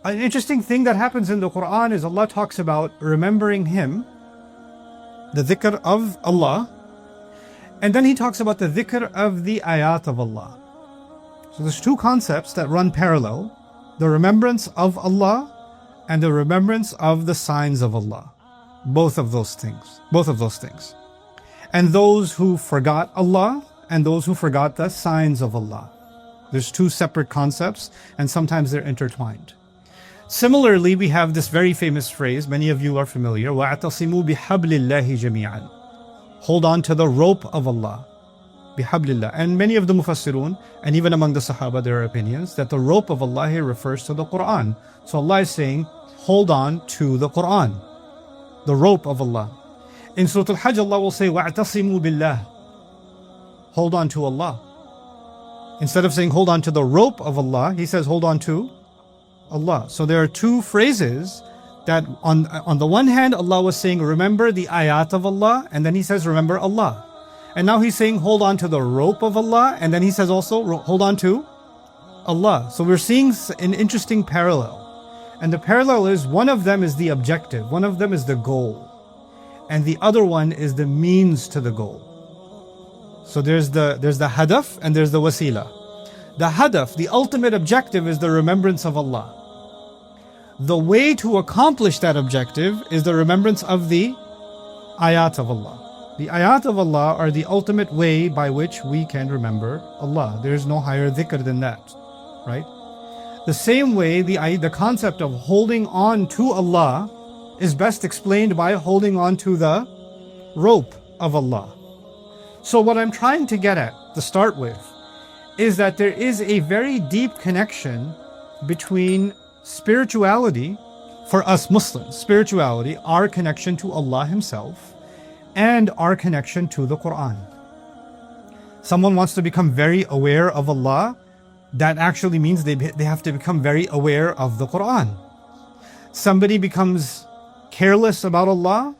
An interesting thing that happens in the Quran is Allah talks about remembering Him, the dhikr of Allah, and then He talks about the dhikr of the ayat of Allah. So there's two concepts that run parallel: the remembrance of Allah and the remembrance of the signs of Allah. Both of those things. And those who forgot Allah and those who forgot the signs of Allah. There's two separate concepts, and sometimes they're intertwined. Similarly, we have this very famous phrase, many of you are familiar, وَاعْتَصِمُوا بِحَبْلِ اللَّهِ جَمِيعًا. Hold on to the rope of Allah. Bihablillah. And many of the mufassirun, and even among the Sahaba, there are opinions that the rope of Allah here refers to the Quran. So Allah is saying, hold on to the Quran, the rope of Allah. In Surah Al-Hajj, Allah will say, وَاعْتَصِمُوا بِاللَّهِ. Hold on to Allah. Instead of saying hold on to the rope of Allah, He says hold on to Allah. So there are two phrases that on the one hand, Allah was saying remember the ayat of Allah, and then He says remember Allah. And now He's saying hold on to the rope of Allah, and then He says also hold on to Allah. So we're seeing an interesting parallel. And the parallel is one of them is the objective, one of them is the goal, and the other one is the means to the goal. So there's the hadaf and there's the wasila. The hadaf, the ultimate objective, is the remembrance of Allah. The way to accomplish that objective is the remembrance of the ayat of Allah. The ayat of Allah are the ultimate way by which we can remember Allah. There is no higher dhikr than that, right? The same way, the concept of holding on to Allah is best explained by holding on to the rope of Allah. So what I'm trying to get at, to start with, is that there is a very deep connection between spirituality, for us Muslims, spirituality, our connection to Allah Himself, and our connection to the Quran. Someone wants to become very aware of Allah, that actually means they have to become very aware of the Quran. Somebody becomes careless about Allah,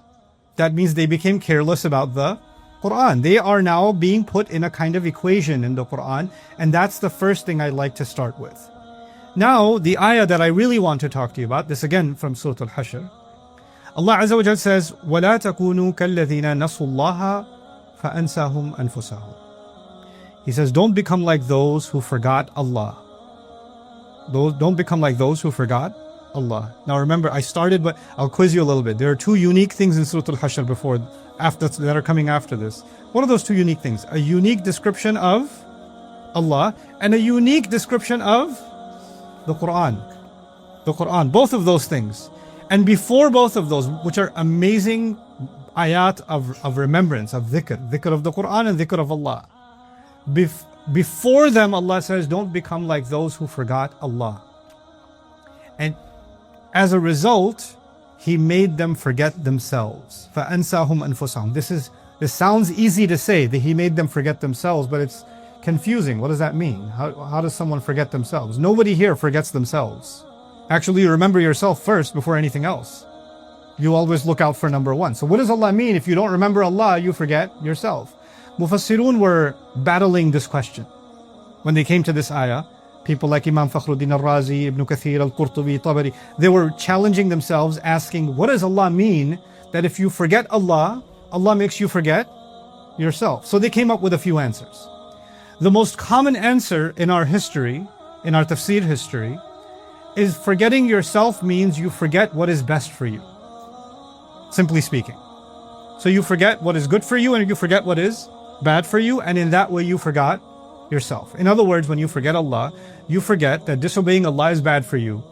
that means they became careless about the Quran. They are now being put in a kind of equation in the Quran, and that's the first thing I'd like to start with. Now, the ayah that I really want to talk to you about, this again from Surah Al-Hashr, Allah Azza wa Jal says, وَلَا تَكُونُوا كَالَّذِينَ نَسُوا اللَّهَ فَأَنْسَاهُمْ أَنفُسَهُمْ. He says, don't become like those who forgot Allah. Don't become like those who forgot Allah. Now remember, I started, but I'll quiz you a little bit. There are two unique things in Surah Al-Hashr that are coming after this. What are those two unique things? A unique description of Allah and a unique description of the Quran. The Quran, both of those things. And before both of those, which are amazing ayat of remembrance, of dhikr of the Quran and dhikr of Allah. Before them, Allah says, don't become like those who forgot Allah. And as a result, He made them forget themselves. فَأَنْسَاهُمْ أَنفُسَهُمْ. This sounds easy to say, that He made them forget themselves, but it's confusing. What does that mean? How does someone forget themselves? Nobody here forgets themselves. Actually, you remember yourself first before anything else. You always look out for number one. So what does Allah mean? If you don't remember Allah, you forget yourself. Mufassirun were battling this question. When they came to this ayah, people like Imam Fakhruddin al-Razi, Ibn Kathir, al-Qurtubi, Tabari, they were challenging themselves, asking, what does Allah mean that if you forget Allah, Allah makes you forget yourself? So they came up with a few answers. The most common answer in our history, in our tafsir history, is forgetting yourself means you forget what is best for you. Simply speaking. So you forget what is good for you and you forget what is bad for you, and in that way you forgot yourself. In other words, when you forget Allah, you forget that disobeying Allah is bad for you.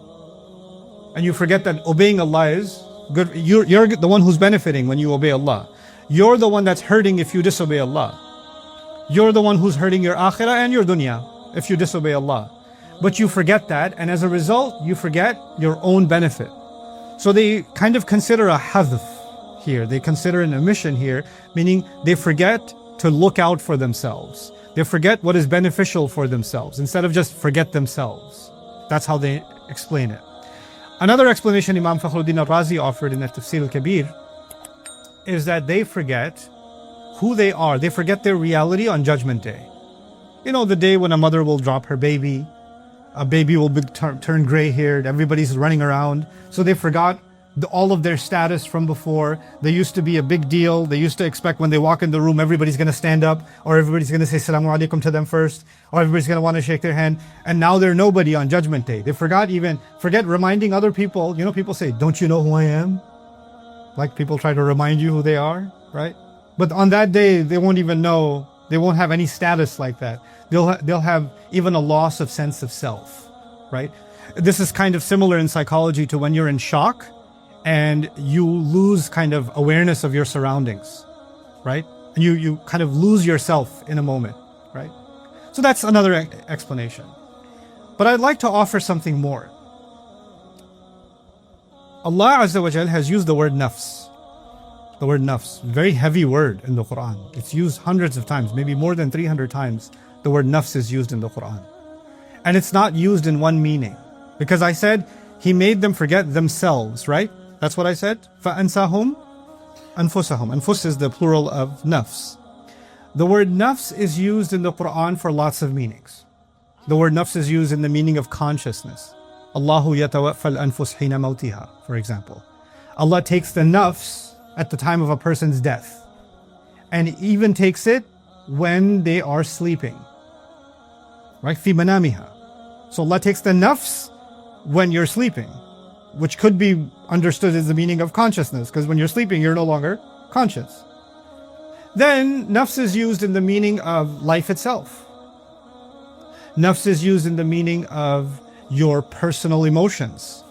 And you forget that obeying Allah is good. You're the one who's benefiting when you obey Allah. You're the one that's hurting if you disobey Allah. You're the one who's hurting your akhirah and your dunya if you disobey Allah. But you forget that, and as a result, you forget your own benefit. So they kind of consider a hadf here. They consider an omission here, meaning they forget to look out for themselves. They forget what is beneficial for themselves instead of just forget themselves. That's how they explain it. Another explanation Imam Fakhruddin al-Razi offered in the Tafsir al-Kabir is that they forget who they are. They forget their reality on Judgment Day. You know, the day when a mother will drop her baby, A baby will turn gray-haired. Everybody's running around. So they forgot all of their status from before. They used to be a big deal. They used to expect when they walk in the room, everybody's going to stand up, or everybody's going to say Assalamu alaikum to them first, or everybody's going to want to shake their hand. And now they're nobody on Judgment Day. They forget reminding other people. You know, people say, don't you know who I am? Like people try to remind you who they are, right? But on that day, they won't even know. They won't have any status like that. They'll have even a loss of sense of self, right? This is kind of similar in psychology to when you're in shock and you lose kind of awareness of your surroundings, right? And you kind of lose yourself in a moment, right? So that's another explanation. But I'd like to offer something more. Allah Azza wa Jal has used the word nafs. The word nafs, very heavy word in the Quran. It's used hundreds of times, maybe more than 300 times. The word nafs is used in the Quran. And it's not used in one meaning. Because I said, He made them forget themselves, right? That's what I said. فَأَنْسَاهُمْ أَنفُسَهُمْ. Anfus is the plural of nafs. The word nafs is used in the Quran for lots of meanings. The word nafs is used in the meaning of consciousness. Allahu yatawaffa al-anfus hina mawtiha, for example. Allah takes the nafs at the time of a person's death. And even takes it when they are sleeping. Right? Fi manamiha. So Allah takes the nafs when you're sleeping, which could be understood as the meaning of consciousness, because when you're sleeping, you're no longer conscious. Then, nafs is used in the meaning of life itself. Nafs is used in the meaning of your personal emotions,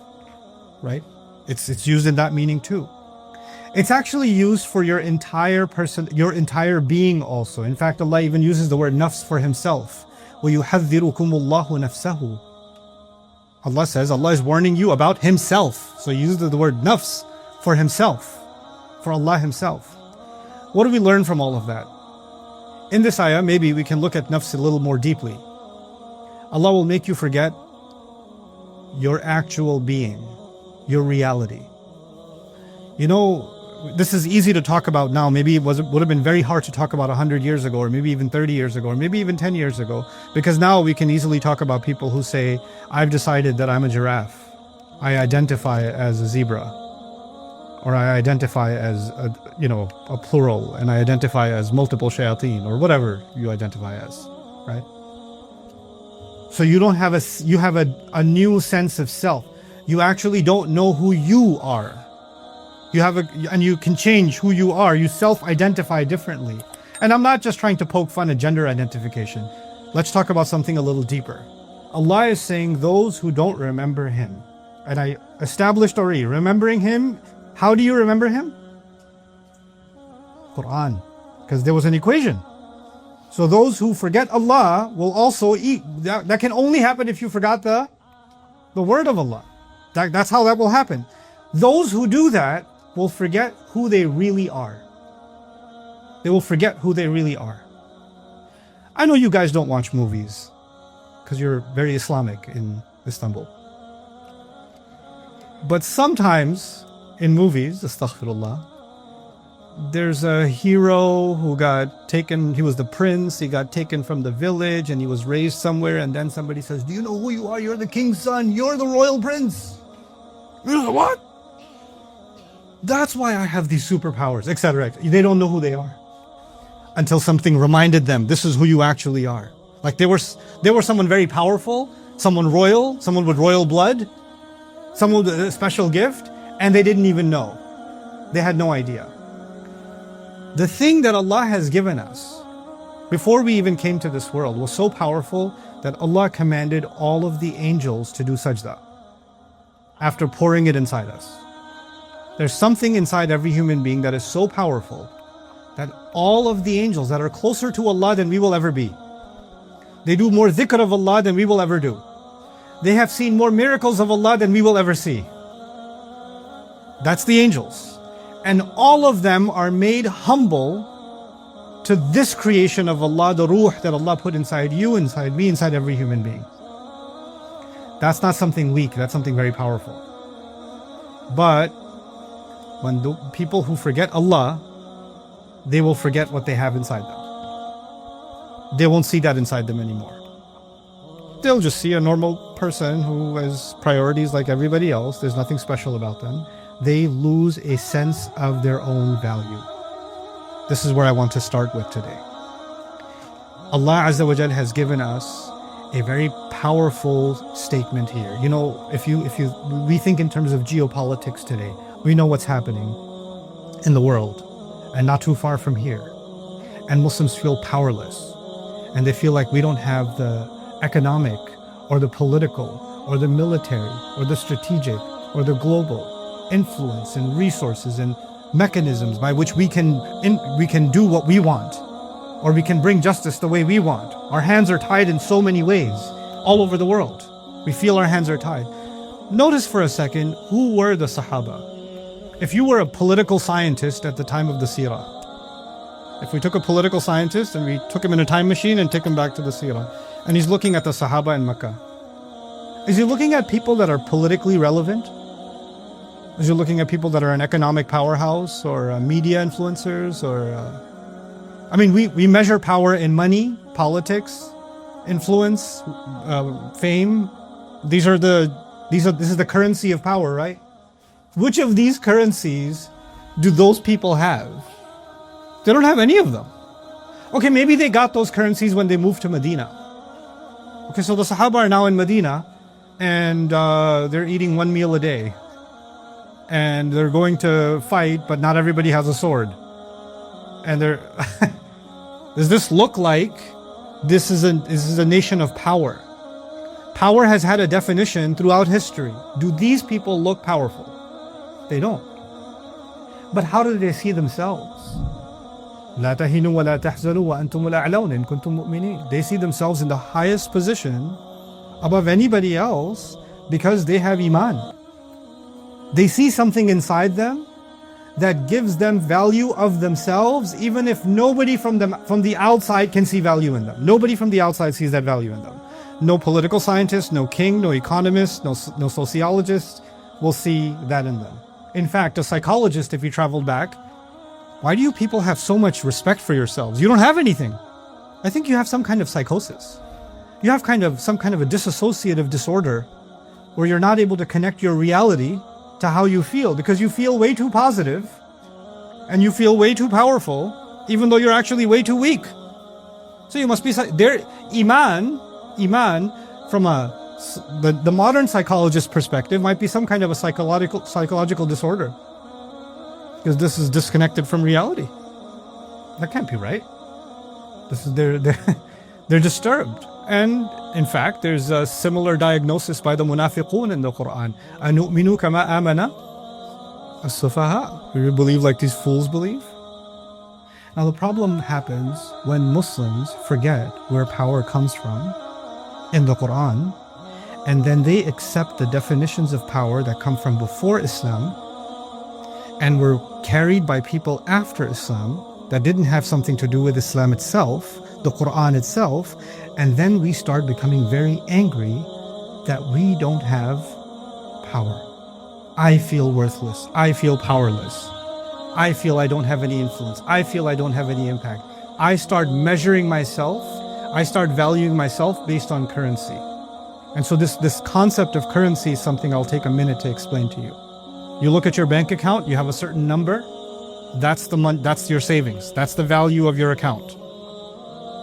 right? It's used in that meaning too. It's actually used for your entire person, your entire being also. In fact, Allah even uses the word nafs for Himself. وَيُحَذِّرُكُمُ اللَّهُ نَفْسَهُ. Allah says, Allah is warning you about Himself. So He uses the word nafs for Himself, for Allah Himself. What do we learn from all of that? In this ayah, maybe we can look at nafs a little more deeply. Allah will make you forget your actual being, your reality. You know, this is easy to talk about now. Maybe it would have been very hard to talk about 100 years ago, or maybe even 30 years ago, or maybe even 10 years ago. Because now we can easily talk about people who say, I've decided that I'm a giraffe. I identify as a zebra. Or I identify as a plural, and I identify as multiple shayateen, or whatever you identify as, right? So you have a new sense of self. You actually don't know who you are. And you can change who you are. You self-identify differently. And I'm not just trying to poke fun at gender identification. Let's talk about something a little deeper. Allah is saying those who don't remember Him. And I established already, remembering Him. How do you remember Him? Quran. Because there was an equation. So those who forget Allah will also eat. That can only happen if you forgot the word of Allah. That's how that will happen. Those who do that will forget who they really are. They will forget who they really are. I know you guys don't watch movies because you're very Islamic in Istanbul. But sometimes in movies, astaghfirullah, there's a hero who got taken, he was the prince, he got taken from the village and he was raised somewhere, and then somebody says, do you know who you are? You're the king's son, you're the royal prince. You know what? That's why I have these superpowers, etc. They don't know who they are until something reminded them, this is who you actually are. Like they were someone very powerful, someone royal, someone with royal blood, someone with a special gift, and they didn't even know. They had no idea. The thing that Allah has given us before we even came to this world was so powerful that Allah commanded all of the angels to do sajda after pouring it inside us. There's something inside every human being that is so powerful that all of the angels that are closer to Allah than we will ever be, they do more dhikr of Allah than we will ever do. They have seen more miracles of Allah than we will ever see. That's the angels. And all of them are made humble to this creation of Allah, the ruh that Allah put inside you, inside me, inside every human being. That's not something weak, that's something very powerful. But when the people who forget Allah, they will forget what they have inside them. They won't see that inside them anymore. They'll just see a normal person who has priorities like everybody else, there's nothing special about them, they lose a sense of their own value. This is where I want to start with today. Allah Azza wa Jal has given us a very powerful statement here. You know, if we think in terms of geopolitics today, we know what's happening in the world and not too far from here. And Muslims feel powerless, and they feel like we don't have the economic or the political or the military or the strategic or the global influence and resources and mechanisms by which we can do what we want, or we can bring justice the way we want. Our hands are tied in so many ways all over the world. We feel our hands are tied. Notice for a second, who were the Sahaba? If you were a political scientist at the time of the Seerah, if we took a political scientist and we took him in a time machine and took him back to the Seerah, and he's looking at the Sahaba in Mecca, is he looking at people that are politically relevant? Is he looking at people that are an economic powerhouse or media influencers or... I mean, we measure power in money, politics, influence, fame. This is the currency of power, right? Which of these currencies do those people have? They don't have any of them. Okay, maybe they got those currencies when they moved to Medina. Okay, so the Sahaba are now in Medina, and they're eating one meal a day. And they're going to fight, but not everybody has a sword. And they're... Does this look like this is a nation of power? Power has had a definition throughout history. Do these people look powerful? They don't. But how do they see themselves? لا تهنوا ولا تحزنوا وأنتم الأعلون إن كنتم مؤمنين. They see themselves in the highest position above anybody else because they have iman. They see something inside them that gives them value of themselves, even if nobody from the outside can see value in them. Nobody from the outside sees that value in them. No political scientist, no king, no economist, no sociologist will see that in them. In fact, a psychologist, if you traveled back, why do you people have so much respect for yourselves? You don't have anything. I think you have some kind of psychosis. You have some kind of a dissociative disorder where you're not able to connect your reality to how you feel, because you feel way too positive and you feel way too powerful, even though you're actually way too weak. So you must be there. Iman from the modern psychologist perspective might be some kind of a psychological disorder, because this is disconnected from reality. That can't be right. They're disturbed. And in fact, there's a similar diagnosis by the munafiqun in the Quran. أَنُؤْمِنُ كَمَا آمَنَ السُّفَهَاءُ. We believe like these fools believe. Now the problem happens when Muslims forget where power comes from in the Quran, and then they accept the definitions of power that come from before Islam and were carried by people after Islam that didn't have something to do with Islam itself, the Quran itself, and then we start becoming very angry that we don't have power. I feel worthless. I feel powerless. I feel I don't have any influence. I feel I don't have any impact. I start measuring myself. I start valuing myself based on currency. And so this concept of currency is something I'll take a minute to explain to you. You look at your bank account, you have a certain number. That's the money, that's your savings. That's the value of your account.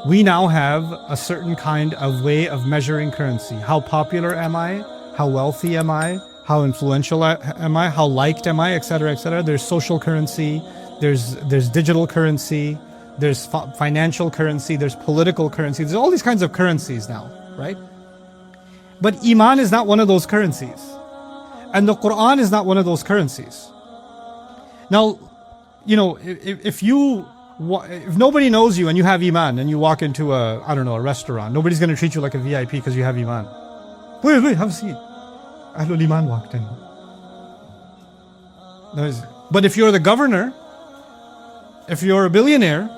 We now have a certain kind of way of measuring currency. How popular am I? How wealthy am I? How influential am I? How liked am I? Etc., etc. There's social currency. There's digital currency. There's financial currency. There's political currency. There's all these kinds of currencies now, right? But Iman is not one of those currencies. And the Quran is not one of those currencies. Now, you know, if nobody knows you and you have Iman and you walk into a restaurant, nobody's going to treat you like a VIP because you have Iman. Wait, have a seat. Ahlul Iman walked in. But if you're the governor, if you're a billionaire,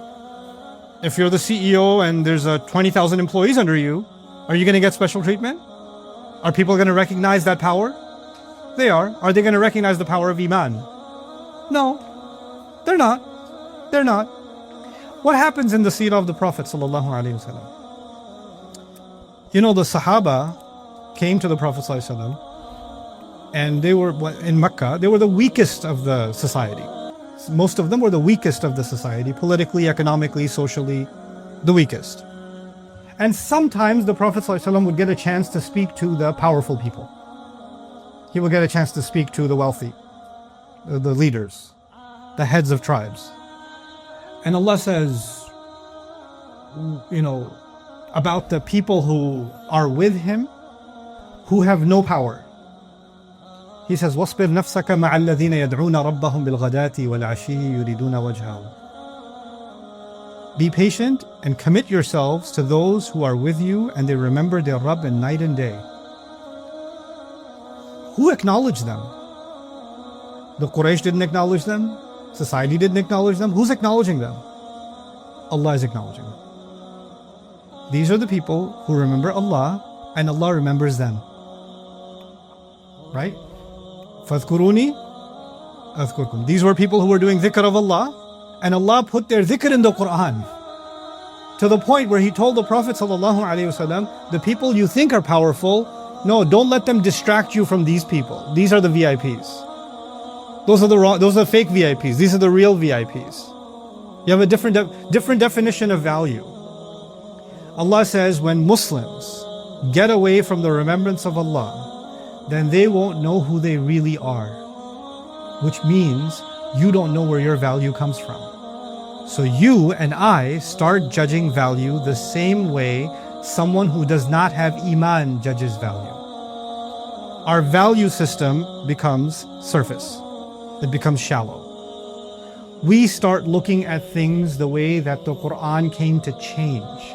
if you're the CEO and there's 20,000 employees under you, are you going to get special treatment? Are people going to recognize that power? They are. Are they going to recognize the power of Iman? No, they're not. They're not. What happens in the seerah of the Prophet ﷺ? You know, the Sahaba came to the Prophet ﷺ, and they were in Mecca, they were the weakest of the society. Most of them were the weakest of the society, politically, economically, socially, the weakest. And sometimes the Prophet ﷺ would get a chance to speak to the powerful people. He would get a chance to speak to the wealthy, the leaders, the heads of tribes. And Allah says, about the people who are with him, who have no power. He says, وَاصْبِرْ نَفْسَكَ مَعَ الَّذِينَ يَدْعُونَ رَبَّهُمْ بِالْغَدَاةِ وَالْعَشِيِّ يُرِيدُونَ وَجْهَهُ. Be patient and commit yourselves to those who are with you and they remember their Rabb in night and day. Who acknowledged them? The Quraysh didn't acknowledge them. Society didn't acknowledge them. Who's acknowledging them? Allah is acknowledging them. These are the people who remember Allah and Allah remembers them. Right? فَاذْكُرُونِي أَذْكُرْكُمْ. These were people who were doing dhikr of Allah, and Allah put their dhikr in the Quran. To the point where He told the Prophet ﷺ, the people you think are powerful, no, don't let them distract you from these people. These are the VIPs. Those are fake VIPs. These are the real VIPs. You have a different definition of value. Allah says, when Muslims get away from the remembrance of Allah, then they won't know who they really are. Which means you don't know where your value comes from. So you and I start judging value the same way someone who does not have Iman judges value. Our value system becomes surface. It becomes shallow. We start looking at things the way that the Quran came to change.